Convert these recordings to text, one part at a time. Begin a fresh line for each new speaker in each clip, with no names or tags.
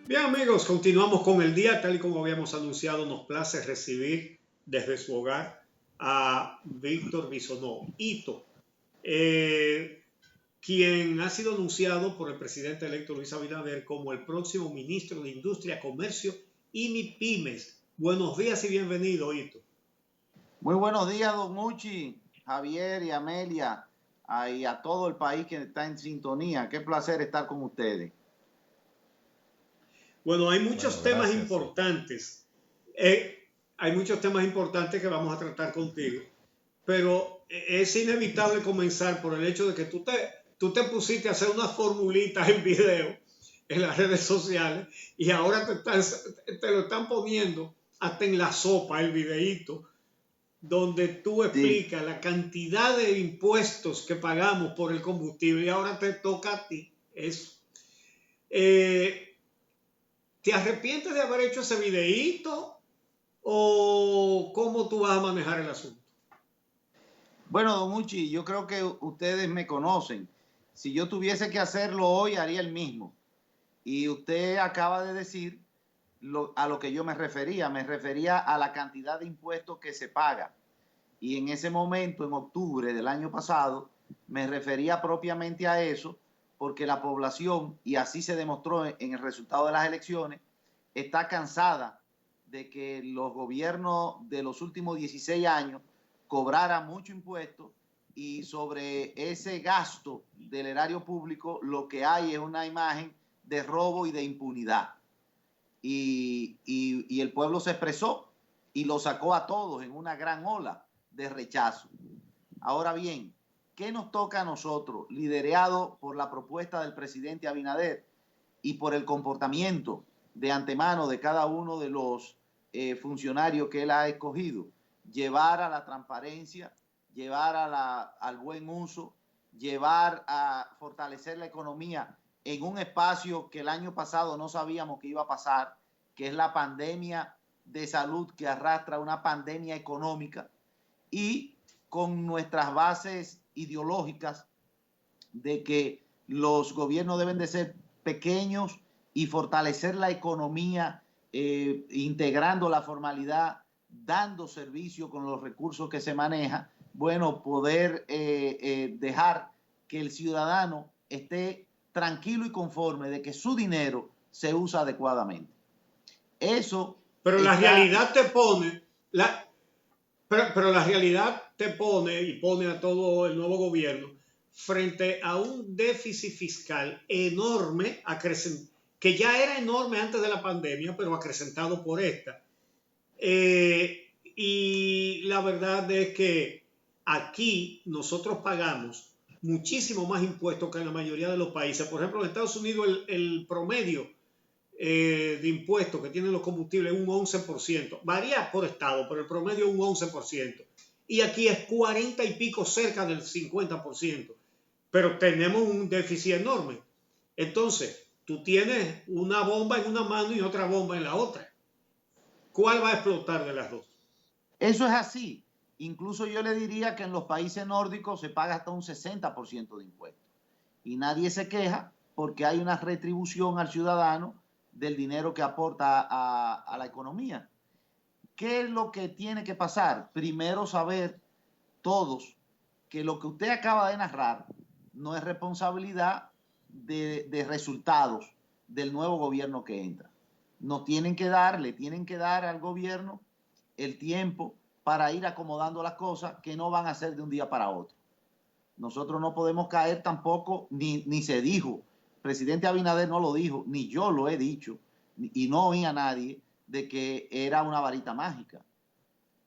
Bien amigos, continuamos con el día, tal y como habíamos anunciado, nos place recibir desde su hogar a Víctor Bisonó Ito, eh, quien ha sido anunciado por el presidente electo Luis Abinader como el próximo ministro de Industria, Comercio y MIPIMES. Buenos días y bienvenido, Ito.
Muy buenos días, don Muchi, Javier y Amelia, y a todo el país que está en sintonía. Qué placer estar con ustedes.
Bueno, hay muchos temas importantes. Hay muchos temas importantes que vamos a tratar contigo, pero es inevitable comenzar por el hecho de que tú te pusiste a hacer unas formulitas en video en las redes sociales y ahora te lo están poniendo hasta en la sopa el videíto donde tú
Sí.
explicas la cantidad de impuestos que pagamos por el combustible y ahora te toca a ti eso. Eh, ¿Te arrepientes de haber hecho ese videíto o cómo tú vas a manejar el asunto?
Bueno, don Muchi, yo creo que ustedes me conocen. Si yo tuviese que hacerlo hoy, haría el mismo. Y usted acaba de decir a lo que yo me refería. Me refería a la cantidad de impuestos que se paga. Y en ese momento, en octubre del año pasado, me refería propiamente a eso, porque la población, y así se demostró en el resultado de las elecciones, está cansada de que los gobiernos de los últimos 16 años cobraran mucho impuesto y sobre ese gasto del erario público lo que hay es una imagen de robo y de impunidad. Y el pueblo se expresó y lo sacó a todos en una gran ola de rechazo. Ahora bien, ¿qué nos toca a nosotros, liderado por la propuesta del presidente Abinader y por el comportamiento de antemano de cada uno de los funcionarios que él ha escogido? Llevar a la transparencia, llevar al buen uso, llevar a fortalecer la economía en un espacio que el año pasado no sabíamos que iba a pasar, que es la pandemia de salud que arrastra una pandemia económica, y con nuestras bases ideológicas de que los gobiernos deben de ser pequeños y fortalecer la economía, integrando la formalidad, dando servicio con los recursos que se maneja, bueno, poder dejar que el ciudadano esté tranquilo y conforme de que su dinero se usa adecuadamente. Eso
Pero la
está...
realidad te pone, pero la realidad te pone y pone a todo el nuevo gobierno frente a un déficit fiscal enorme, que ya era enorme antes de la pandemia, pero acrecentado por esta. Y la verdad es que aquí nosotros pagamos muchísimo más impuestos que en la mayoría de los países. Por ejemplo, en Estados Unidos el promedio de impuestos que tienen los combustibles es un 11%. Varía por estado, pero el promedio es un 11%. Y aquí es 40 y pico, cerca del 50%. Pero tenemos un déficit enorme. Entonces, tú tienes una bomba en una mano y otra bomba en la otra. ¿Cuál va a explotar de las dos?
Eso es así. Incluso yo le diría que en los países nórdicos se paga hasta un 60% de impuestos. Y nadie se queja porque hay una retribución al ciudadano del dinero que aporta a la economía. ¿Qué es lo que tiene que pasar? Primero saber todos que lo que usted acaba de narrar no es responsabilidad de resultados del nuevo gobierno que entra. Le tienen que dar al gobierno el tiempo para ir acomodando las cosas que no van a ser de un día para otro. Nosotros no podemos caer tampoco, ni se dijo, el presidente Abinader no lo dijo, ni yo lo he dicho, y no oí a nadie de que era una varita mágica.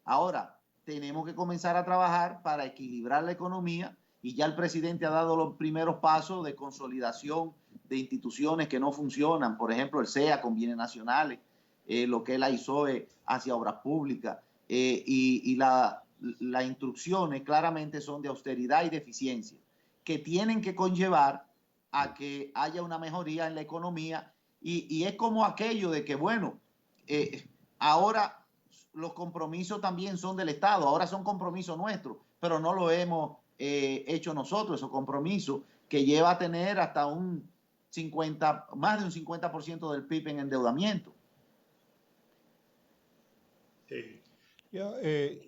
Ahora, tenemos que comenzar a trabajar para equilibrar la economía y ya el presidente ha dado los primeros pasos de consolidación de instituciones que no funcionan, por ejemplo, el SEA con bienes nacionales, lo que es la ISOE hacia obras públicas, y las instrucciones claramente son de austeridad y de eficiencia, que tienen que conllevar a que haya una mejoría en la economía, y es como aquello de que, bueno, ahora los compromisos también son del Estado, ahora son compromisos nuestros, pero no lo hemos hecho nosotros, esos compromisos que lleva a tener hasta un más de un 50% del PIB en endeudamiento.
Sí.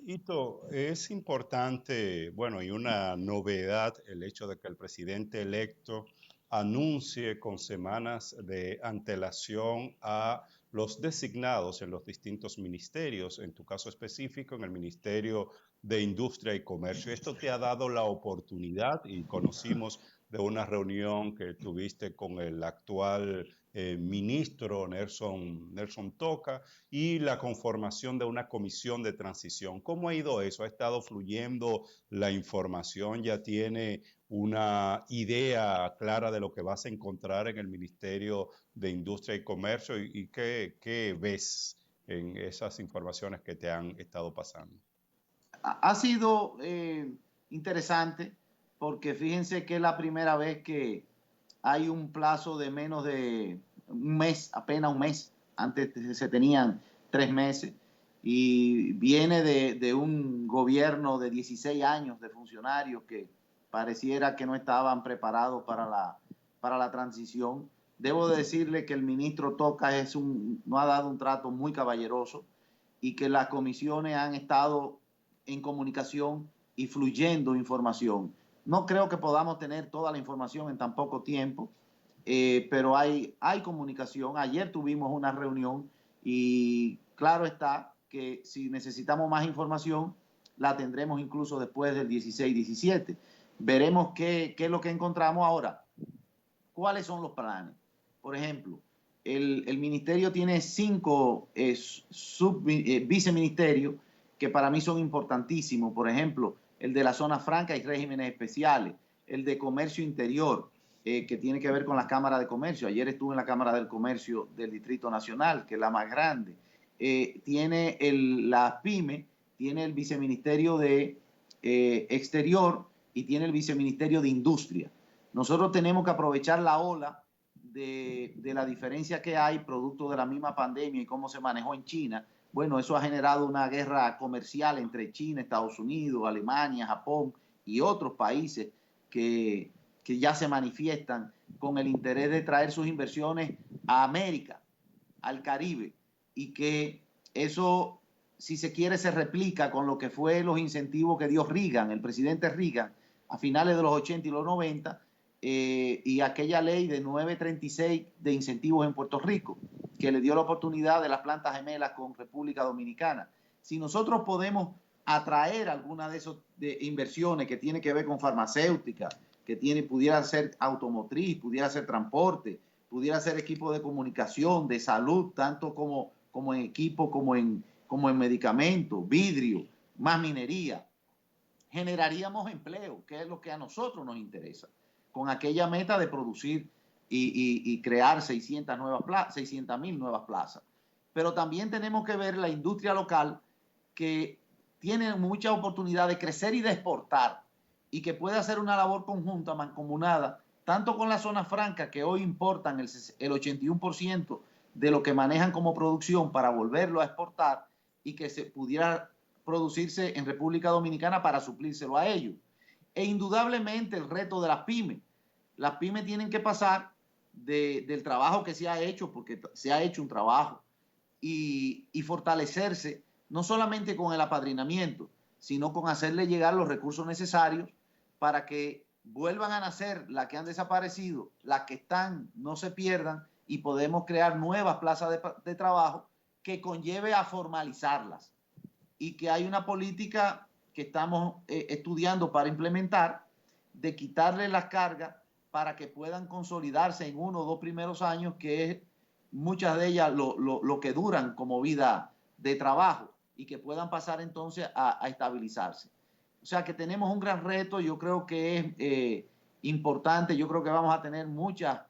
Ito, es importante, bueno, y una novedad el hecho de que el presidente electo anuncie con semanas de antelación a los designados en los distintos ministerios, en tu caso específico, en el Ministerio de Industria y Comercio. Esto te ha dado la oportunidad, y conocimos de una reunión que tuviste con el actual ministro Nelson Toca, y la conformación de una comisión de transición. ¿Cómo ha ido eso? ¿Ha estado fluyendo la información? ¿Ya tiene una idea clara de lo que vas a encontrar en el Ministerio de Industria y Comercio? ¿Y qué ves en esas informaciones que te han estado pasando?
Ha sido interesante porque fíjense que es la primera vez que hay un plazo de menos de un mes, apenas un mes. Antes se tenían 3 meses y viene de un gobierno de 16 años de funcionarios que pareciera que no estaban preparados para la transición. Debo decirle que el ministro Toca no ha dado un trato muy caballeroso y que las comisiones han estado en comunicación y fluyendo información. No creo que podamos tener toda la información en tan poco tiempo, pero hay comunicación. Ayer tuvimos una reunión y claro está que si necesitamos más información, la tendremos incluso después del 16-17. Veremos qué es lo que encontramos ahora. ¿Cuáles son los planes? Por ejemplo, el ministerio tiene 5 viceministerios que para mí son importantísimos. Por ejemplo, el de la zona franca y regímenes especiales, el de comercio interior, que tiene que ver con la Cámara de Comercio. Ayer estuve en la Cámara del Comercio del Distrito Nacional, que es la más grande. Tiene la PYME, tiene el viceministerio de Exterior y tiene el viceministerio de Industria. Nosotros tenemos que aprovechar la ola de la diferencia que hay producto de la misma pandemia y cómo se manejó en China. Bueno, eso ha generado una guerra comercial entre China, Estados Unidos, Alemania, Japón y otros países que ya se manifiestan con el interés de traer sus inversiones a América, al Caribe, y que eso, si se quiere, se replica con lo que fue los incentivos que dio Reagan, el presidente Reagan, a finales de los 80 y los 90, y aquella ley de 936 de incentivos en Puerto Rico, que le dio la oportunidad de las plantas gemelas con República Dominicana. Si nosotros podemos atraer alguna de esas inversiones que tiene que ver con farmacéutica, que pudiera ser automotriz, pudiera ser transporte, pudiera ser equipo de comunicación, de salud, tanto como en equipo, como en medicamentos, vidrio, más minería, generaríamos empleo, que es lo que a nosotros nos interesa, con aquella meta de producir y crear 600.000 nuevas plazas. Pero también tenemos que ver la industria local, que tiene mucha oportunidad de crecer y de exportar, y que puede hacer una labor conjunta, mancomunada, tanto con la zona franca, que hoy importan el 81% de lo que manejan como producción para volverlo a exportar, y que se pudiera producirse en República Dominicana para suplírselo a ellos. E indudablemente el reto de las pymes. Las pymes tienen que pasar del trabajo que se ha hecho, porque se ha hecho un trabajo, y fortalecerse no solamente con el apadrinamiento, sino con hacerle llegar los recursos necesarios para que vuelvan a nacer las que han desaparecido, las que están, no se pierdan, y podemos crear nuevas plazas de trabajo que conlleve a formalizarlas. Y que hay una política que estamos estudiando para implementar, de quitarle las cargas para que puedan consolidarse en 1 o 2 primeros años, que es muchas de ellas lo que duran como vida de trabajo, y que puedan pasar entonces a estabilizarse. O sea que tenemos un gran reto. Yo creo que es importante. Yo creo que vamos a tener muchas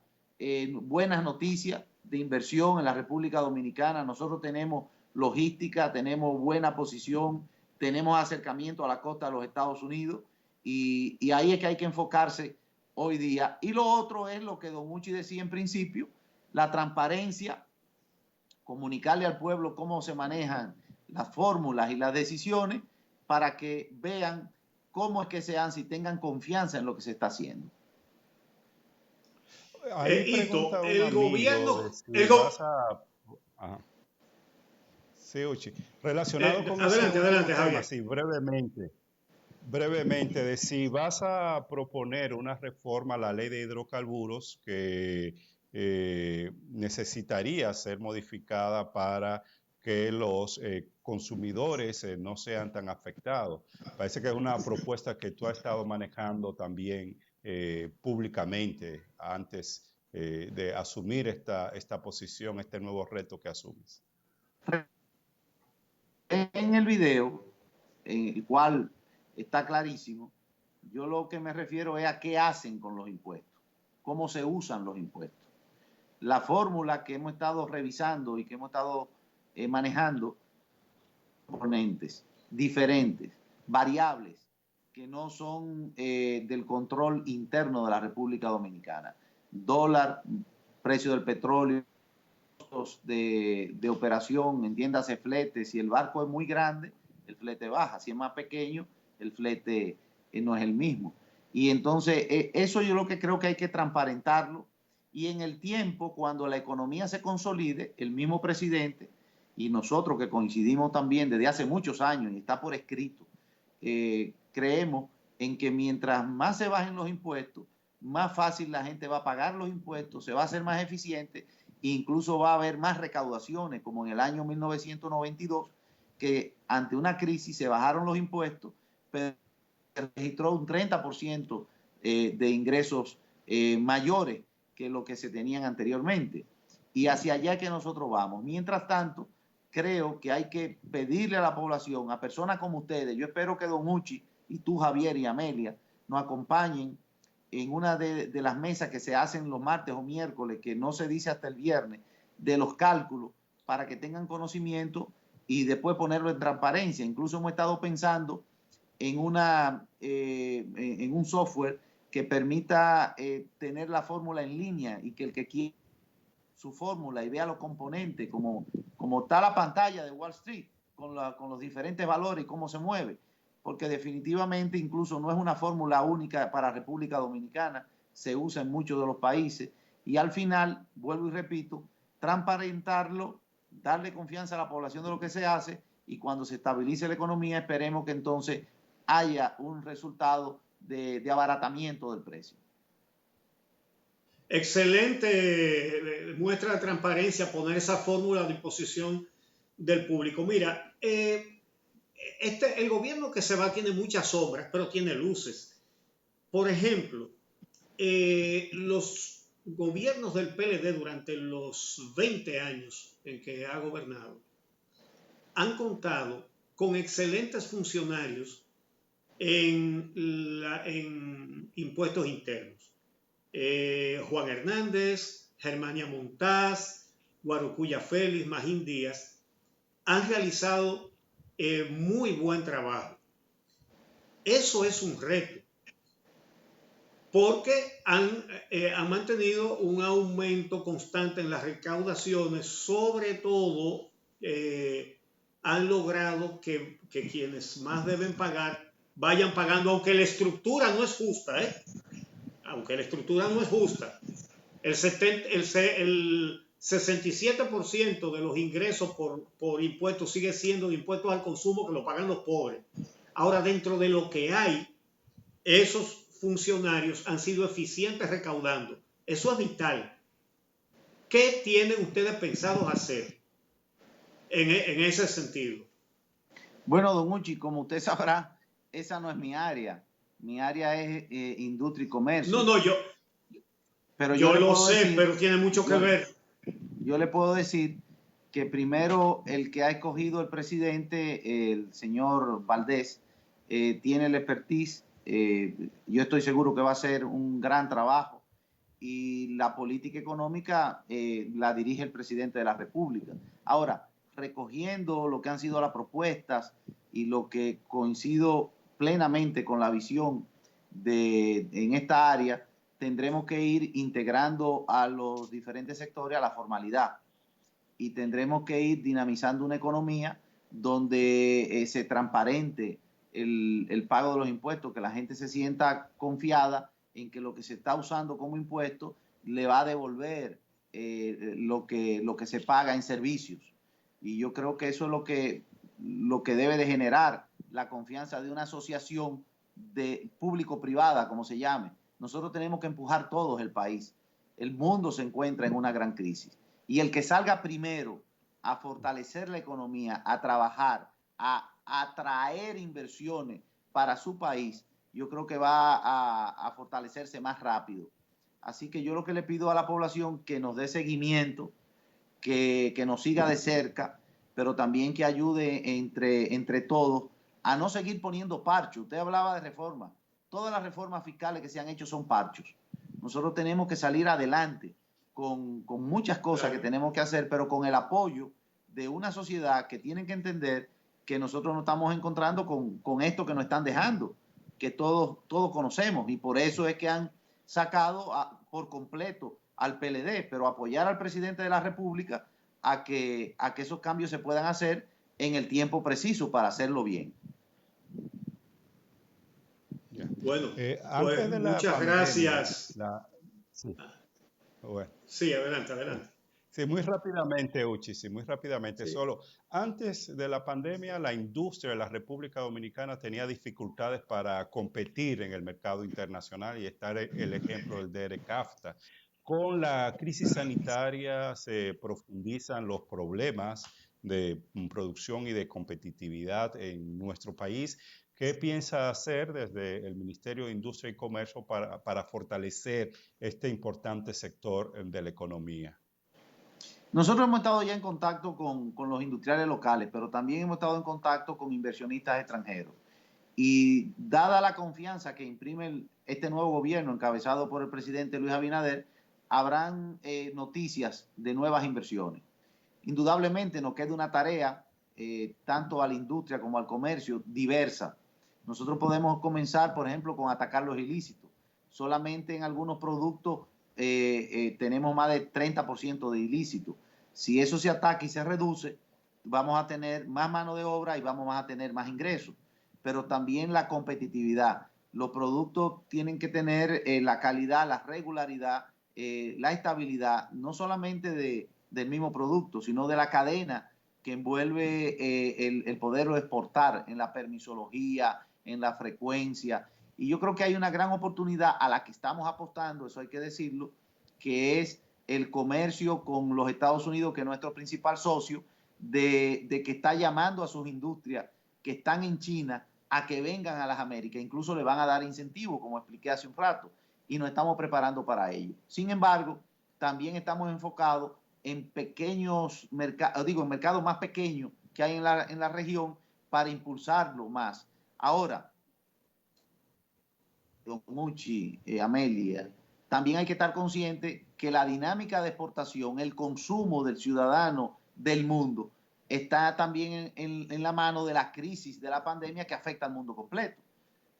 buenas noticias de inversión en la República Dominicana. Nosotros tenemos logística, tenemos buena posición, tenemos acercamiento a la costa de los Estados Unidos, y ahí es que hay que enfocarse hoy día. Y lo otro es lo que Don Uchi decía en principio, la transparencia, comunicarle al pueblo cómo se manejan las fórmulas y las decisiones, para que vean cómo es que se hacen y tengan confianza en lo que se está haciendo.
Ahí
Hito,
pregunta un
el
amigo
gobierno,
de si vas a... Ajá. Sí, Uchi. Relacionado con ese
adelante,
último
adelante,
tema,
Javier.
sí, brevemente, de si vas a proponer una reforma a la ley de hidrocarburos que necesitaría ser modificada para que los consumidores no sean tan afectados. Parece que es una propuesta que tú has estado manejando también públicamente antes de asumir esta posición, este nuevo reto que asumes.
En el video, en el cual está clarísimo, yo lo que me refiero es a qué hacen con los impuestos, cómo se usan los impuestos. La fórmula que hemos estado revisando y que hemos estado manejando, componentes diferentes, variables, que no son del control interno de la República Dominicana. Dólar, precio del petróleo, de operación, entiéndase flete. Si el barco es muy grande, el flete baja. Si es más pequeño, el flete no es el mismo. Y entonces eso yo lo que creo que hay que transparentarlo, y en el tiempo, cuando la economía se consolide, el mismo presidente y nosotros que coincidimos también desde hace muchos años y está por escrito, creemos en que mientras más se bajen los impuestos, más fácil la gente va a pagar los impuestos, se va a hacer más eficiente, incluso va a haber más recaudaciones, como en el año 1992, que ante una crisis se bajaron los impuestos, pero se registró un 30% de ingresos mayores que lo que se tenían anteriormente. Y hacia allá es que nosotros vamos. Mientras tanto, creo que hay que pedirle a la población, a personas como ustedes, yo espero que Don Uchi y tú, Javier y Amelia, nos acompañen en una de las mesas que se hacen los martes o miércoles, que no se dice hasta el viernes, de los cálculos, para que tengan conocimiento y después ponerlo en transparencia. Incluso hemos estado pensando en un software que permita tener la fórmula en línea, y que el que quiera su fórmula y vea los componentes, como está la pantalla de Wall Street, con los diferentes valores y cómo se mueve, porque definitivamente incluso no es una fórmula única para República Dominicana, se usa en muchos de los países, y al final, vuelvo y repito, transparentarlo, darle confianza a la población de lo que se hace, y cuando se estabilice la economía, esperemos que entonces haya un resultado de abaratamiento del precio.
Excelente muestra de transparencia poner esa fórmula a disposición del público. Mira, el gobierno que se va tiene muchas sombras, pero tiene luces. Por ejemplo, los gobiernos del PLD durante los 20 años en que ha gobernado han contado con excelentes funcionarios en impuestos internos. Juan Hernández, Germania Montaz, Guarocuya Félix, Magín Díaz, han realizado muy buen trabajo. Eso es un reto, porque han mantenido un aumento constante en las recaudaciones, sobre todo han logrado que quienes más deben pagar vayan pagando, aunque la estructura no es justa, aunque la estructura no es justa. El 67% de los ingresos por impuestos sigue siendo de impuestos al consumo, que lo pagan los pobres. Ahora, dentro de lo que hay, esos funcionarios han sido eficientes recaudando. Eso es vital. ¿Qué tienen ustedes pensados hacer en ese sentido?
Bueno, Don Uchi, como usted sabrá, esa no es mi área. Mi área es industria y comercio.
No, yo lo sé, pero tiene mucho que ver.
Yo le puedo decir que primero el que ha escogido el presidente, el señor Valdés, tiene el expertise. Yo estoy seguro que va a hacer un gran trabajo, y la política económica la dirige el presidente de la República. Ahora, recogiendo lo que han sido las propuestas y lo que coincido plenamente con la visión en esta área, tendremos que ir integrando a los diferentes sectores a la formalidad, y tendremos que ir dinamizando una economía donde se transparente el pago de los impuestos, que la gente se sienta confiada en que lo que se está usando como impuesto le va a devolver lo que se paga en servicios. Y yo creo que eso es lo que debe de generar la confianza de una asociación de público-privada, como se llame. Nosotros tenemos que empujar todos el país. El mundo se encuentra en una gran crisis. Y el que salga primero a fortalecer la economía, a trabajar, a atraer inversiones para su país, yo creo que va a fortalecerse más rápido. Así que yo lo que le pido a la población que nos dé seguimiento, que nos siga de cerca, pero también que ayude entre todos a no seguir poniendo parchos. Usted hablaba de reformas. Todas las reformas fiscales que se han hecho son parchos. Nosotros tenemos que salir adelante con muchas cosas que tenemos que hacer, pero con el apoyo de una sociedad que tiene que entender que nosotros nos estamos encontrando con esto que nos están dejando, que todos conocemos, y por eso es que han sacado por completo al PLD, pero apoyar al presidente de la República a que esos cambios se puedan hacer en el tiempo preciso para hacerlo bien.
Bueno,
antes
pues
de la
muchas
pandemia,
gracias.
Sí, bueno.
Sí, adelante.
Sí, muy rápidamente, Uchi, sí, muy rápidamente.
Sí.
Solo, antes de la pandemia, la industria de la República Dominicana tenía dificultades para competir en el mercado internacional, y está el ejemplo del DERE-CAFTA. Con la crisis sanitaria se profundizan los problemas de producción y de competitividad en nuestro país. ¿Qué piensa hacer desde el Ministerio de Industria y Comercio para fortalecer este importante sector de la economía?
Nosotros hemos estado ya en contacto con los industriales locales, pero también hemos estado en contacto con inversionistas extranjeros. Y dada la confianza que imprime este nuevo gobierno encabezado por el presidente Luis Abinader, habrán noticias de nuevas inversiones. Indudablemente nos queda una tarea, tanto a la industria como al comercio, diversa. Nosotros podemos comenzar, por ejemplo, con atacar los ilícitos. Solamente en algunos productos tenemos más de 30% de ilícito. Si eso se ataca y se reduce, vamos a tener más mano de obra y vamos a tener más ingresos. Pero también la competitividad. Los productos tienen que tener la calidad, la regularidad, la estabilidad, no solamente del mismo producto, sino de la cadena que envuelve el poderlo exportar en la permisología, en la frecuencia. Y yo creo que hay una gran oportunidad a la que estamos apostando, eso hay que decirlo, que es el comercio con los Estados Unidos, que es nuestro principal socio, de que está llamando a sus industrias que están en China a que vengan a las Américas. Incluso le van a dar incentivos, como expliqué hace un rato, y nos estamos preparando para ello. Sin embargo, también estamos enfocados en pequeños mercados, en mercados más pequeños que hay en la región para impulsarlo más. Ahora, don Muchi, Amelia, también hay que estar consciente que la dinámica de exportación, el consumo del ciudadano del mundo, está también en la mano de la crisis de la pandemia que afecta al mundo completo.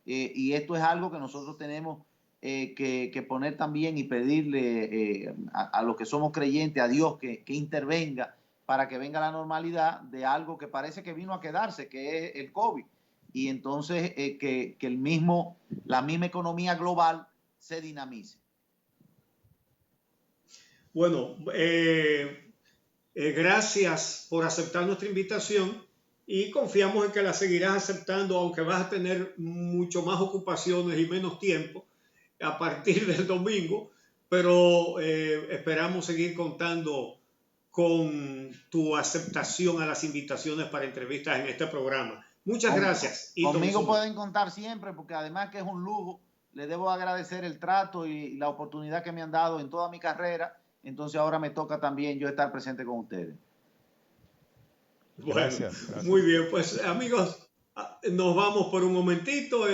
Y esto es algo que nosotros tenemos que poner también y pedirle a los que somos creyentes, a Dios, que intervenga para que venga la normalidad de algo que parece que vino a quedarse, que es el COVID. Y entonces que la misma economía global se dinamice.
Bueno, gracias por aceptar nuestra invitación y confiamos en que la seguirás aceptando, aunque vas a tener mucho más ocupaciones y menos tiempo a partir del domingo, pero esperamos seguir contando con tu aceptación a las invitaciones para entrevistas en este programa. Muchas gracias.
Conmigo pueden contar siempre, porque además que es un lujo, les debo agradecer el trato y la oportunidad que me han dado en toda mi carrera. Entonces ahora me toca también yo estar presente con ustedes.
Bueno, gracias. Muy bien, pues amigos, nos vamos por un momentito,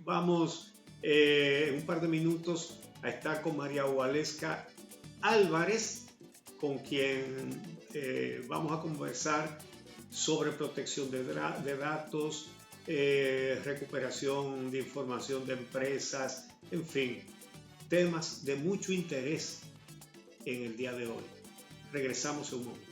vamos en un par de minutos a estar con María Waleska Álvarez, con quien vamos a conversar sobre protección de datos, recuperación de información de empresas, en fin, temas de mucho interés en el día de hoy. Regresamos en un momento.